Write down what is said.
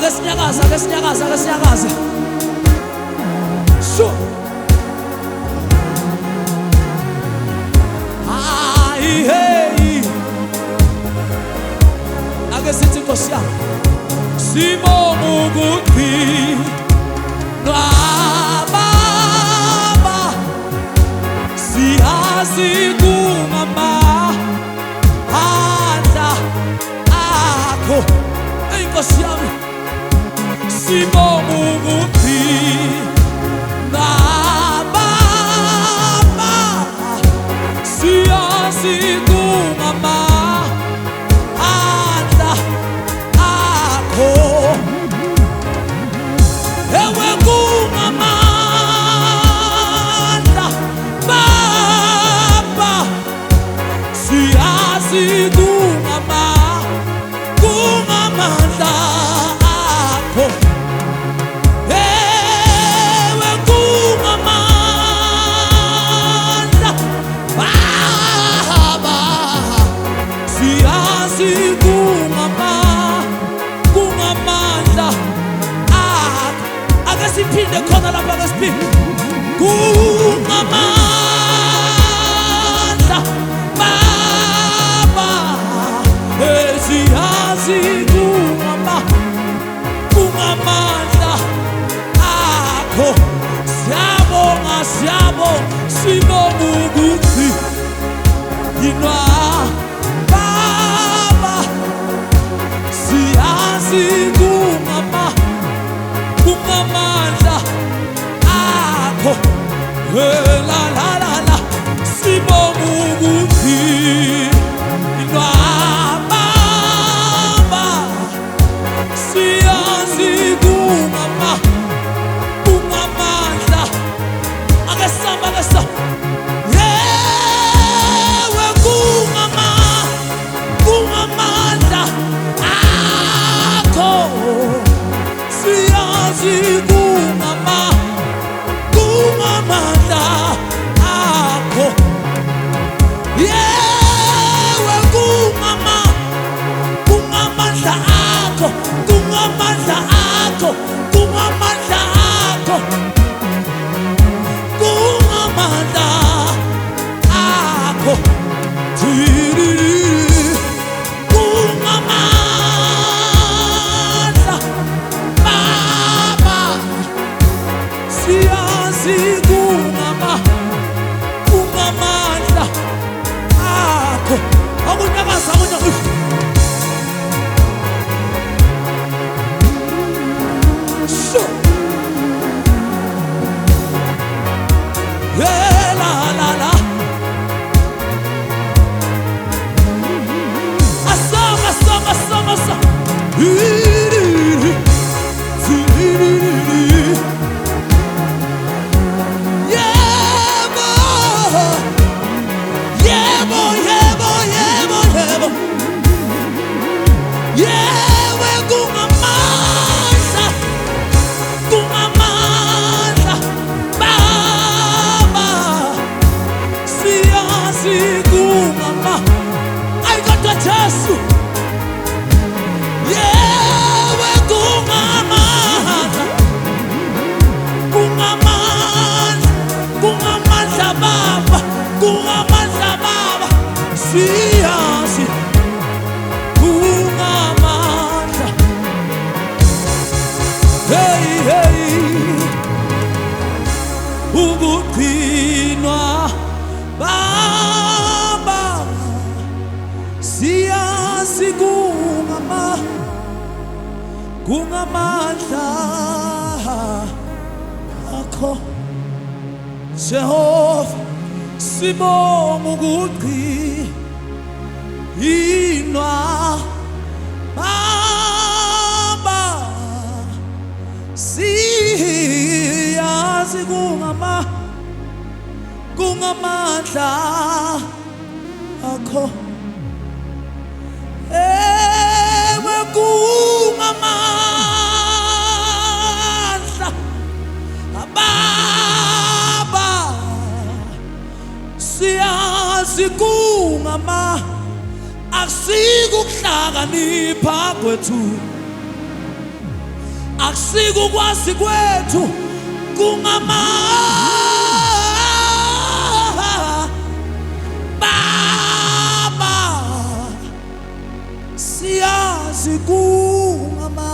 Akesinyakaza. Sure. Hey. Akesithi Nkosi yami. Sibonga ukuthi Baba siyazi kungamandla akho. Hey Nkosi yami. Sibonga ukuthi Baba siyazi kungamandla akho. Ewe kungamandla Baba siyazi kungamandla akho. Ewe kungamandla Baba siyazi kungamandla akho. Akasiphinde khona lapha akasiphinde. Kungamandla Baba siyazi kungamandla akho. Siyabonga sibonga ukuthi yinwa Baba siyazi kungamandla akho. La sibonga ukuthi yinwa Baba siyazi kungamandla. Akasamba yewe kungamandla akho. Siyazi kungamandla akho. Yewe kungamandla akho. Kungamandla akho. Kungamandla akho. Kungamandla akho. Kungamandla Baba siyazi kungamandla akho. Akunyakaza la asa yewe kungamandla Baba siyazi ayikho Jesu. Yewe kungamandla Baba. Kungamandla Baba siyazi kungamandla. Hey ukuqinwa Baba siyazi kungamandla akho. Jehova sibonga ukuqinwa Baba siyazi kungamandla akho. Ewe kungamandla Baba siyazi akusikuhlakanipha kwethu. Akusikukwazi kwethu Baba siyazi kungama